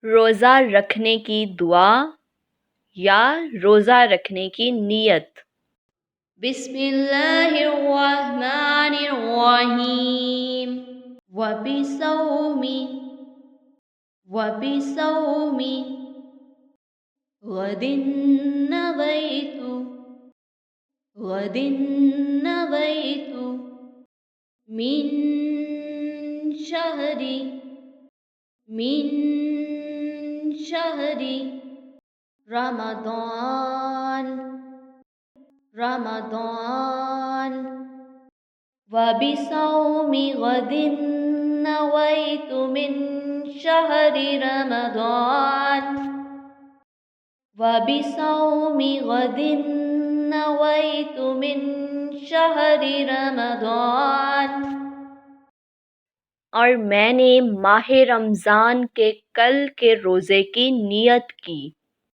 روزہ رکھنے کی دعا یا روزہ رکھنے کی نیت۔ بسم اللہ الرحمن الرحیم وبصوم وبصوم غد نویت غد نویت من شہر رمضان وبصوم غد نویت من شہر رمضان وبصوم غد نویت من شہر رمضان۔ اور میں نے ماہ رمضان کے کل کے روزے کی نیت کی۔